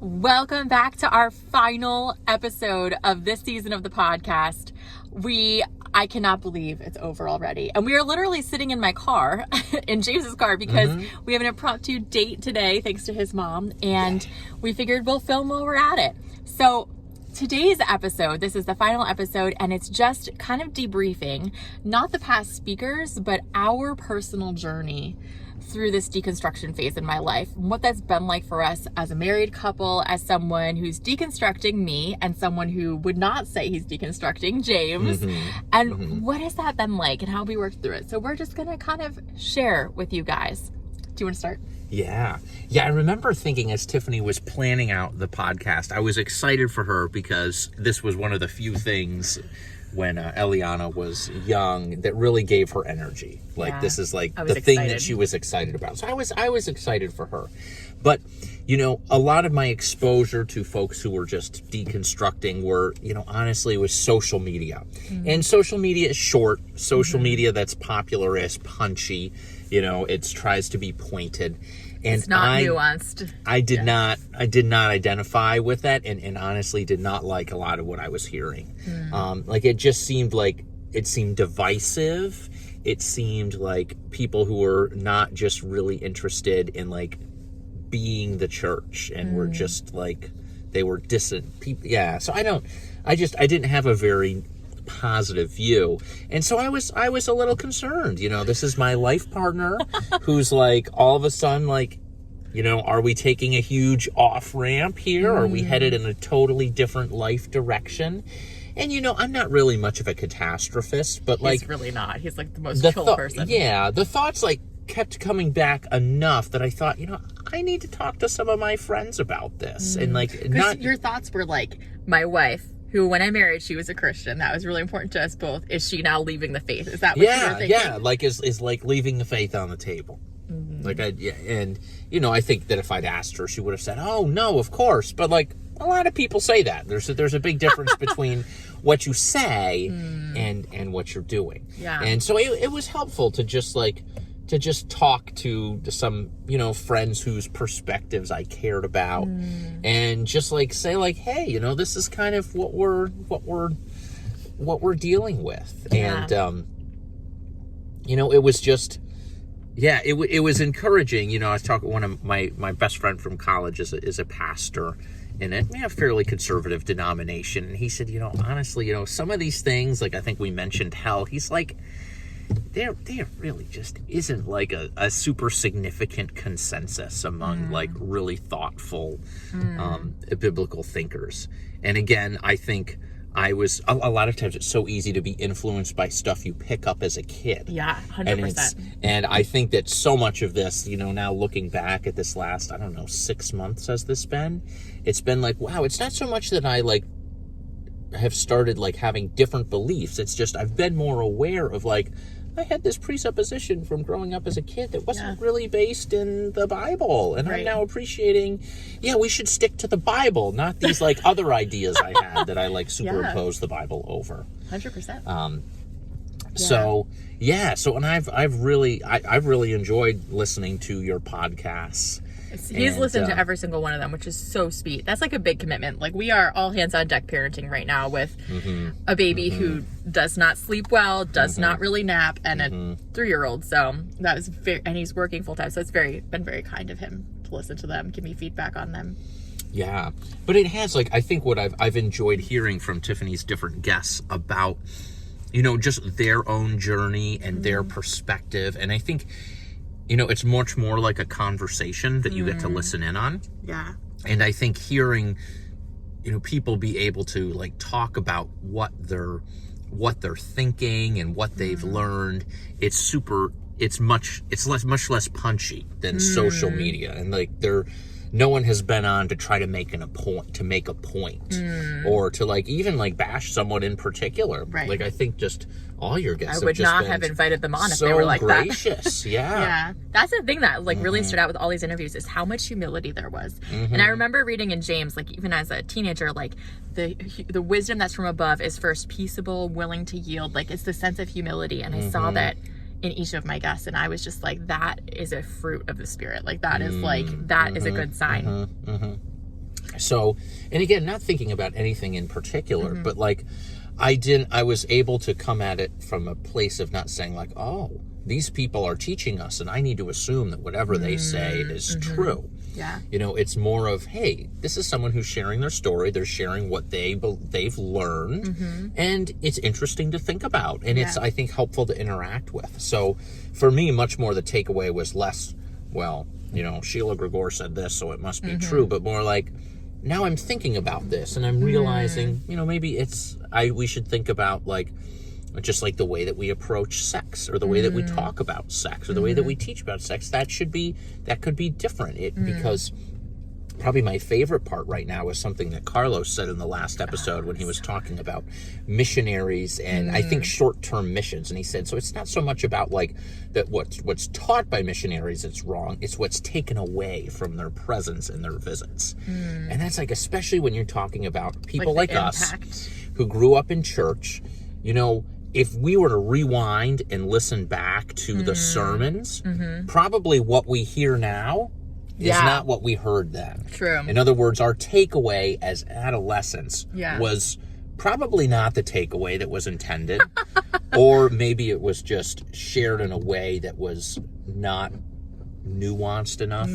Welcome back to our final episode of this season of the podcast. I cannot believe it's over already. And we are literally sitting in my car, in James's car, because we have an impromptu date today, thanks to his mom. And we figured we'll film while we're at it. So today's episode, this is the final episode, and it's just kind of debriefing, not the past speakers, but our personal journey through this deconstruction phase in my life, and what that's been like for us as a married couple, as someone who's deconstructing me, and someone who would not say he's deconstructing James, and what has that been like, and how we worked through it. So we're just gonna kind of share with you guys. Do you want to start? Yeah, I remember thinking as Tiffany was planning out the podcast, I was excited for her because this was one of the few things when Eliana was young that really gave her energy. This is like the thing that she was excited about. So I was excited for her. But, a lot of my exposure to folks who were just deconstructing were, honestly, was social media. And social media is short. Social media that's popular is punchy. It tries to be pointed. And it's not nuanced. I did not identify with that, and honestly did not like a lot of what I was hearing. It just seemed divisive. It seemed like people who were not just really interested in being the church and were just they were distant people. Yeah. So I didn't have a very positive view, and so I was a little concerned. This is my life partner who's all of a sudden are we taking a huge off ramp here? Are we headed in a totally different life direction? And I'm not really much of a catastrophist, but he's really not. He's the most chill person. Yeah, the thoughts kept coming back enough that I thought, I need to talk to some of my friends about this. And your thoughts were my wife, who, when I married, she was a Christian. That was really important to us both. Is she now leaving the faith? Is that what you were thinking? Yeah, is leaving the faith on the table. I think that if I'd asked her, she would have said, "Oh no, of course." But a lot of people say that. There's a big difference between what you say and what you're doing. Yeah. And so it was helpful to just talk to some, friends whose perspectives I cared about, and just say hey, this is kind of what we're dealing with. Yeah. And it was just, it was encouraging. I was talking, one of my best friend from college is a pastor in a fairly conservative denomination, and he said, honestly, some of these things, I think we mentioned hell, he's there really just isn't a super significant consensus among really thoughtful biblical thinkers. And again, I think I was a lot of times it's so easy to be influenced by stuff you pick up as a kid. Yeah, 100%. And I think that so much of this, now looking back at this last, 6 months has this been, it's been wow, it's not so much that I have started having different beliefs. It's just I've been more aware of I had this presupposition from growing up as a kid that wasn't really based in the Bible. And I'm now appreciating, we should stick to the Bible, not these other ideas I had that I superimpose the Bible over. 100%. So and I've really enjoyed listening to your podcasts. He's listened to every single one of them, which is so sweet. That's a big commitment. We are all hands on deck parenting right now with a baby who does not sleep well, does not really nap, and a 3-year-old. So that was and he's working full time. So it's been very kind of him to listen to them, give me feedback on them. Yeah, but it has I think what I've enjoyed hearing from Tiffany's different guests about, just their own journey and their perspective, and I think, it's much more like a conversation that you get to listen in on. Yeah. And I think hearing, people be able to talk about what they're thinking and what they've learned, it's much less punchy than social media. And no one has been on to try to make a point, or to even bash someone in particular. Right. I think just all your guests I would not have invited them on if they were like gracious. that. Yeah. That's the thing that really stood out with all these interviews is how much humility there was. And I remember reading in James, even as a teenager, the wisdom that's from above is first peaceable, willing to yield. It's the sense of humility. And I saw that in each of my guests, and I was just that is a fruit of the Spirit. That is that is a good sign. So, and again, not thinking about anything in particular, but like I was able to come at it from a place of not saying like, oh, these people are teaching us and I need to assume that whatever they say is true. Yeah. You know, it's more of, hey, this is someone who's sharing their story. They're sharing what they've learned, and it's interesting to think about, and it's, I think, helpful to interact with. So for me, much more the takeaway was less, well, you know, Sheila Gregor said this, so it must be true, but more like, now I'm thinking about this and I'm realizing, you know, maybe we should think about like, just like the way that we approach sex, or the way that we talk about sex, or the way that we teach about sex, that could be different. Because probably my favorite part right now is something that Carlos said in the last episode when he was talking about missionaries and I think short-term missions. And he said, so it's not so much about like that what's taught by missionaries that's wrong, it's what's taken away from their presence and their visits. And that's like, especially when you're talking about people like us who grew up in church, you know, if we were to rewind and listen back to the sermons, probably what we hear now is not what we heard then. True. In other words, our takeaway as adolescents was probably not the takeaway that was intended, or maybe it was just shared in a way that was not nuanced enough.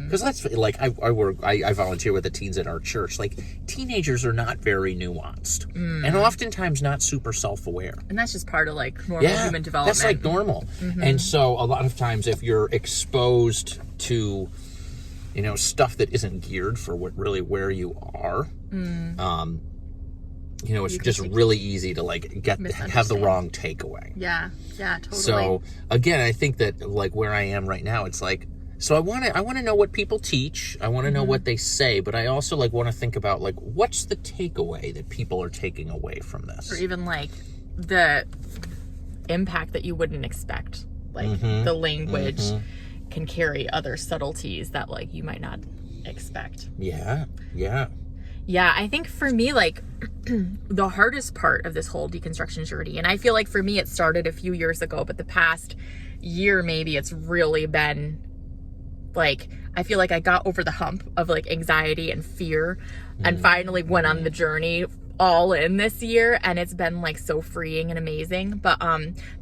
Because that's like I volunteer with the teens at our church. Like, teenagers are not very nuanced, and oftentimes not super self-aware. And that's just part of like normal human development. That's like normal. And so a lot of times, if you're exposed to, you know, stuff that isn't geared for where you are, you know, it's just really easy to like have the wrong takeaway. Yeah, totally. So again, I think that like where I am right now, it's like, so I want to know what people teach. I want to know what they say, but I also like want to think about like, what's the takeaway that people are taking away from this, or even like the impact that you wouldn't expect. Like the language can carry other subtleties that like you might not expect. Yeah. Yeah, I think for me, like, the hardest part of this whole deconstruction journey, and I feel like for me it started a few years ago, but the past year maybe it's really been, like, I feel like I got over the hump of, like, anxiety and fear and finally went on the journey all in this year, and it's been, like, so freeing and amazing. But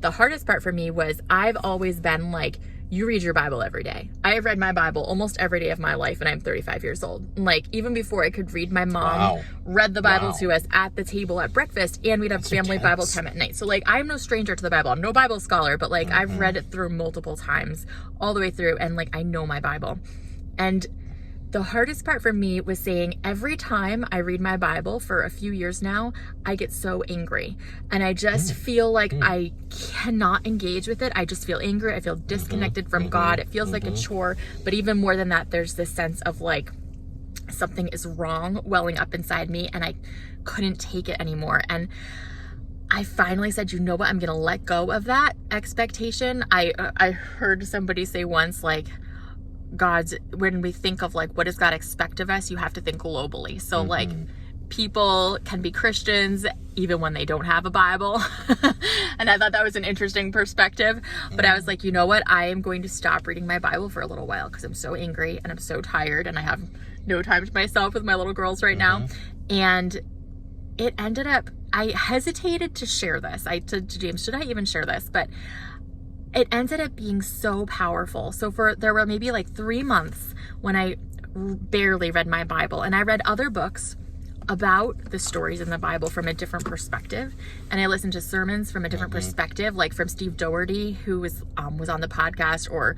the hardest part for me was I've always been, like, you read your Bible every day. I have read my Bible almost every day of my life, and I'm 35 years old. And like, even before I could read, my mom read the Bible to us at the table at breakfast, and we'd have family Bible time at night. So like, I'm no stranger to the Bible. I'm no Bible scholar, but like, I've read it through multiple times, all the way through, and like, I know my Bible. And the hardest part for me was saying every time I read my Bible for a few years now, I get so angry. And I just feel like I cannot engage with it. I just feel angry. I feel disconnected from God. It feels like a chore. But even more than that, there's this sense of like something is wrong welling up inside me, and I couldn't take it anymore. And I finally said, you know what? I'm going to let go of that expectation. I heard somebody say once, like, when we think of like, what does God expect of us? You have to think globally. So like, people can be Christians even when they don't have a Bible. And I thought that was an interesting perspective. But I was like, you know what? I am going to stop reading my Bible for a little while because I'm so angry and I'm so tired and I have no time to myself with my little girls right now. And it ended up, I hesitated to share this. To James, should I even share this? But it ended up being so powerful. So there were maybe like 3 months when I barely read my Bible, and I read other books about the stories in the Bible from a different perspective. And I listened to sermons from a different perspective, like from Steve Doherty, who was on the podcast, or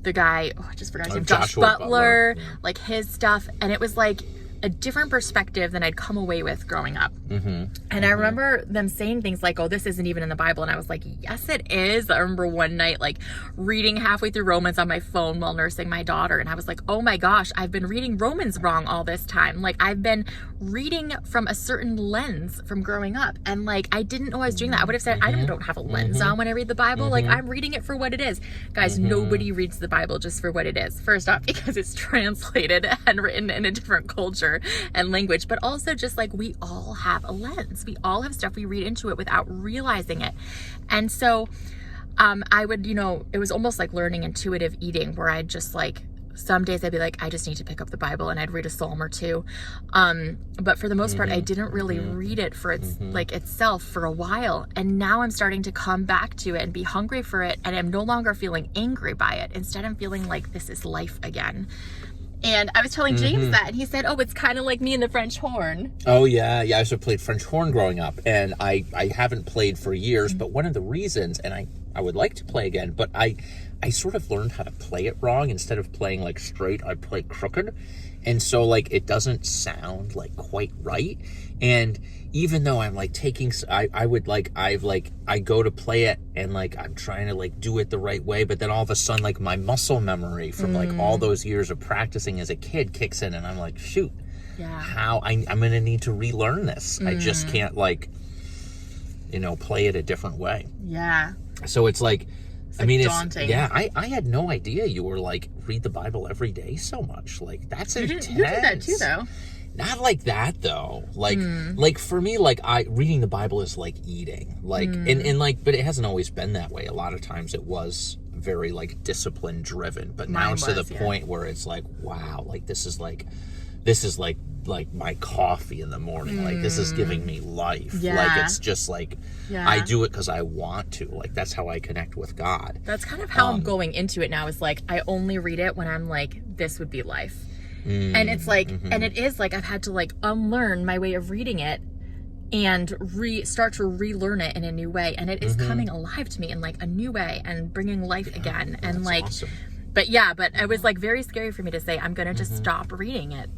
the guy, I just forgot his name, Josh Butler, like his stuff. And it was like a different perspective than I'd come away with growing up. And I remember them saying things like, oh, this isn't even in the Bible. And I was like, yes, it is. I remember one night, like, reading halfway through Romans on my phone while nursing my daughter. And I was like, oh my gosh, I've been reading Romans wrong all this time. Like, I've been reading from a certain lens from growing up. And like, I didn't know I was doing that. I would have said, I don't have a lens on when I read the Bible. Like, I'm reading it for what it is. Guys, nobody reads the Bible just for what it is. First off, because it's translated and written in a different culture and language, but also just like, we all have a lens. We all have stuff we read into it without realizing it. And so I would, it was almost like learning intuitive eating, where I'd just like some days I'd be like, I just need to pick up the Bible, and I'd read a psalm or two. But for the most part, I didn't really read it for its like itself for a while. And now I'm starting to come back to it and be hungry for it. And I'm no longer feeling angry by it. Instead, I'm feeling like this is life again. And I was telling James that, and he said, oh, it's kind of like me and the French horn. Oh, yeah. Yeah, I also played French horn growing up, and I haven't played for years, but one of the reasons, and I would like to play again, but I sort of learned how to play it wrong. Instead of playing like straight, I play crooked. And so like it doesn't sound like quite right. And even though I'm like taking, I go to play it and like I'm trying to like do it the right way, but then all of a sudden like my muscle memory from like all those years of practicing as a kid kicks in, and I'm like, shoot, how I'm gonna need to relearn this. I just can't like, play it a different way. Yeah. So it's like, it's daunting. I had no idea you were like read the Bible every day so much. Like that's intense. You did that too, though. Not like that though. Like for me, like reading the Bible is like eating. Like and like, but it hasn't always been that way. A lot of times it was very like discipline driven. But now it's to the point where it's like, wow, like this is like my coffee in the morning. Like this is giving me life. Like it's just like I do it because I want to. Like that's how I connect with God. That's kind of how I'm going into it now. Is like I only read it when I'm like, this would be life. And it's like, and it is like I've had to like unlearn my way of reading it and start to relearn it in a new way. And it is coming alive to me in like a new way and bringing life again. And like, awesome. But it was like very scary for me to say, I'm going to just stop reading it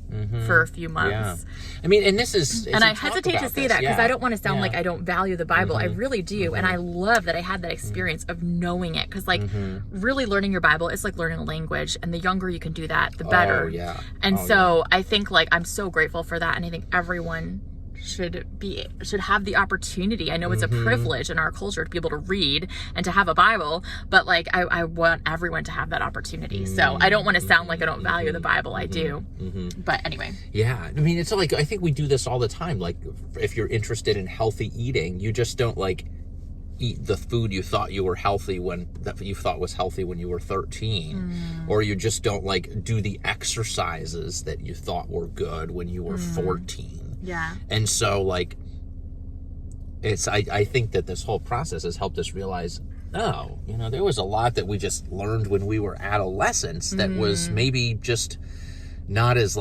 for a few months. Yeah. I mean, and this is, and I hesitate to say that because I don't want to sound like I don't value the Bible. I really do. And I love that I had that experience of knowing it. Because like really learning your Bible is like learning a language. And the younger you can do that, the better. Oh, yeah. And I think like I'm so grateful for that. And I think everyone should have the opportunity. I know it's a privilege in our culture to be able to read and to have a Bible, but like I want everyone to have that opportunity. So I don't want to sound like I don't value the Bible. I do. But anyway. Yeah. I mean, it's like, I think we do this all the time. Like if you're interested in healthy eating, you just don't like eat the food you thought you were healthy that you thought was healthy when you were 13, or you just don't like do the exercises that you thought were good when you were 14. Yeah. And so like I think that this whole process has helped us realize, there was a lot that we just learned when we were adolescents that was maybe just not as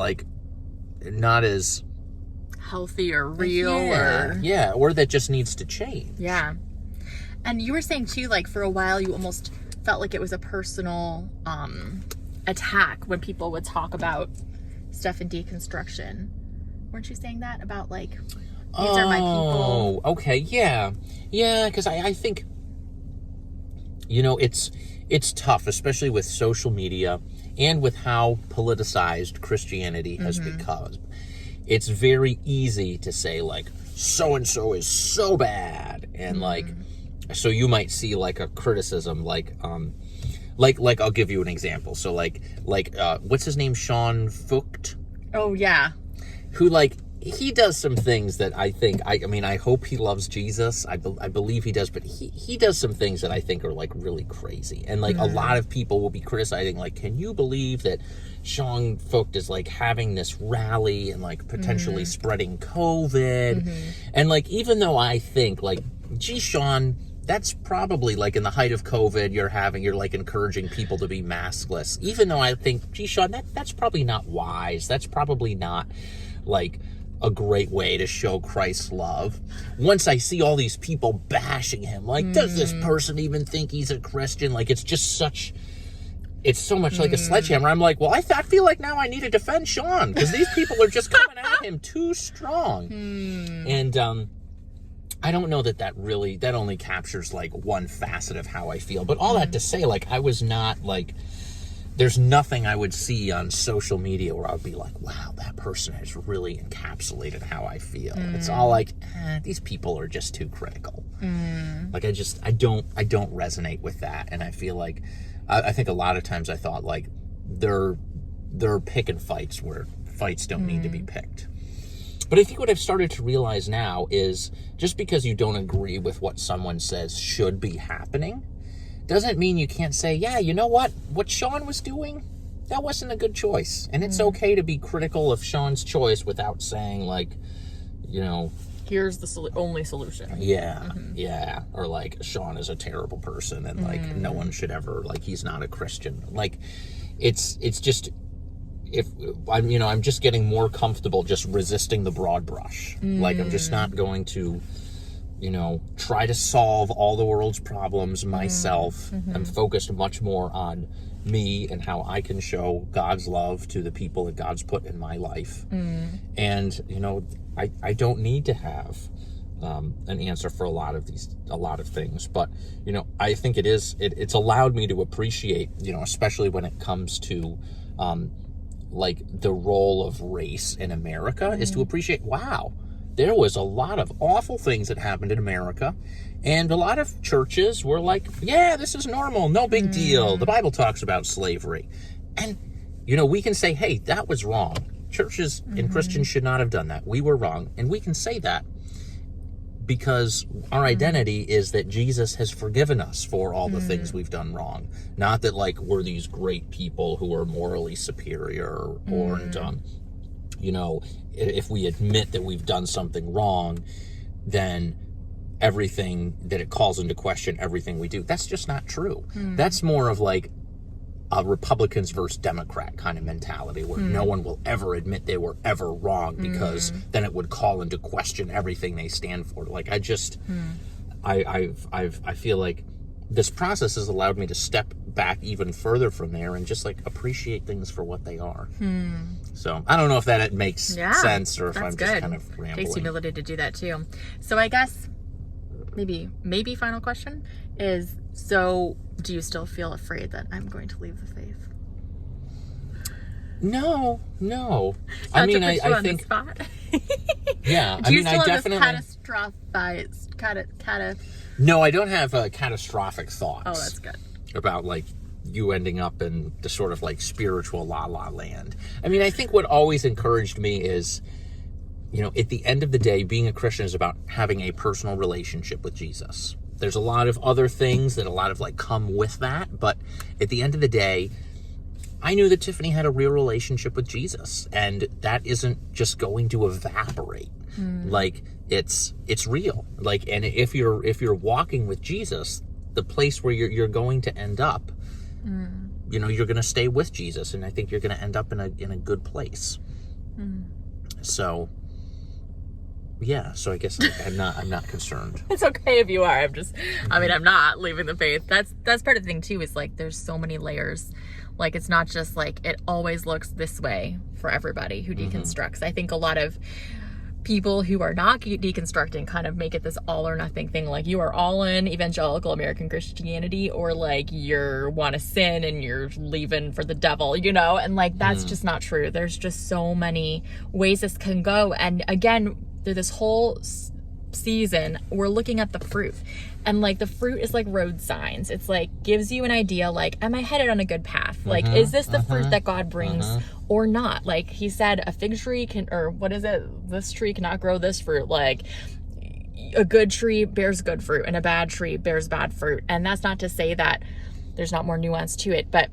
healthy or real or that just needs to change. Yeah. And you were saying too, like for a while you almost felt like it was a personal attack when people would talk about stuff in deconstruction. Weren't you saying that about like, these are my people? Oh, okay, yeah, because I think, it's tough, especially with social media and with how politicized Christianity has become. It's very easy to say like, so and so is so bad, and like, so you might see like a criticism like I'll give you an example. So like what's his name, Sean Fucht? Oh yeah. Who like he does some things that I think I hope he loves Jesus. I believe he does, but he does some things that I think are like really crazy. And like a lot of people will be criticizing like, can you believe that Sean Fucht is like having this rally and like potentially spreading COVID? And like even though I think like, gee, Sean, that's probably like in the height of COVID, you're like encouraging people to be maskless. Even though I think, gee, Sean, that's probably not wise. That's probably not like a great way to show Christ's love. Once I see all these people bashing him, like, does this person even think he's a Christian? Like, it's so much like a sledgehammer. I'm like, well, I feel like now I need to defend Sean because these people are just coming at him too strong. And I don't know that only captures like one facet of how I feel. But all that to say, like, I was not like, there's nothing I would see on social media where I would be like, wow, that person has really encapsulated how I feel. It's all like, these people are just too critical. Like I don't resonate with that. And I feel like, I think a lot of times I thought like they're picking fights where fights don't need to be picked. But I think what I've started to realize now is just because you don't agree with what someone says should be happening doesn't mean you can't say, yeah, you know what Sean was doing, that wasn't a good choice. And it's okay to be critical of Sean's choice without saying, like, you know, here's the only solution. Yeah. Or like, Sean is a terrible person and like no one should ever, like, he's not a Christian. Like, it's just, if I'm, you know, I'm just getting more comfortable just resisting the broad brush. Like, I'm just not going to, you know, try to solve all the world's problems myself. I'm focused much more on me and how I can show God's love to the people that God's put in my life. And, you know, I don't need to have an answer for a lot of things, but, you know, I think it's allowed me to appreciate, you know, especially when it comes to like the role of race in America, is to appreciate, wow, there was a lot of awful things that happened in America, and a lot of churches were like, yeah, this is normal, no big deal. The Bible talks about slavery. And, you know, we can say, hey, that was wrong. Churches and Christians should not have done that. We were wrong. And we can say that because our identity is that Jesus has forgiven us for all the things we've done wrong. Not that, like, we're these great people who are morally superior or, you know, if we admit that we've done something wrong, then everything that it calls into question, everything we do. That's just not true. That's more of like a Republicans versus Democrat kind of mentality, where no one will ever admit they were ever wrong, because then it would call into question everything they stand for. Like, I just, I feel like this process has allowed me to step back even further from there and just like appreciate things for what they are. So I don't know if that makes sense, or if I'm just kind of rambling. It takes humility to do that too. So I guess maybe final question is, so do you still feel afraid that I'm going to leave the faith? No. I mean, I think. Yeah, do you still I have definitely. This No, I don't have catastrophic thoughts. Oh, that's good. About like you ending up in the sort of like spiritual la la land. I mean, I think what always encouraged me is, you know, at the end of the day, being a Christian is about having a personal relationship with Jesus. There's a lot of other things that like come with that, but at the end of the day, I knew that Tiffany had a real relationship with Jesus, and that isn't just going to evaporate. Like, it's real. Like, and if you're walking with Jesus, the place where you're going to end up, you know, you're going to stay with Jesus, and I think you're going to end up in a good place. So, yeah. So I guess I'm not concerned. It's okay if you are. I'm not leaving the faith. That's part of the thing too. Is like, there's so many layers. Like, it's not just like it always looks this way for everybody who deconstructs. I think a lot of people who are not deconstructing kind of make it this all or nothing thing. Like, you are all in evangelical American Christianity, or like you want to sin and you're leaving for the devil, you know? And like, that's just not true. There's just so many ways this can go. And again, through this whole season, we're looking at the fruit. And like, the fruit is like road signs. It's like, gives you an idea, like, am I headed on a good path? Like, is this the fruit that God brings or not? Like, he said a fig tree this tree cannot grow this fruit. Like, a good tree bears good fruit and a bad tree bears bad fruit. And that's not to say that there's not more nuance to it, but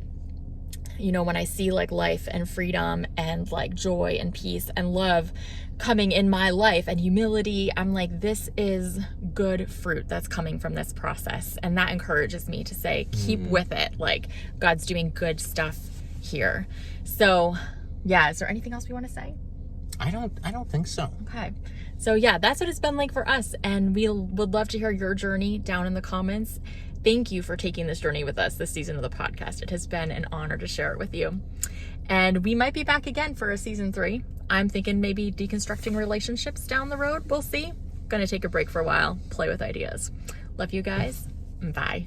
you know, when I see like life and freedom and like joy and peace and love coming in my life and humility, I'm like, this is good fruit that's coming from this process. And that encourages me to say, keep with it. Like, God's doing good stuff here. So yeah, is there anything else we want to say? I don't think so. Okay. So yeah, that's what it's been like for us. And we would love to hear your journey down in the comments. Thank you for taking this journey with us this season of the podcast. It has been an honor to share it with you. And we might be back again for a season 3. I'm thinking maybe deconstructing relationships down the road. We'll see. Gonna take a break for a while, play with ideas. Love you guys. Bye.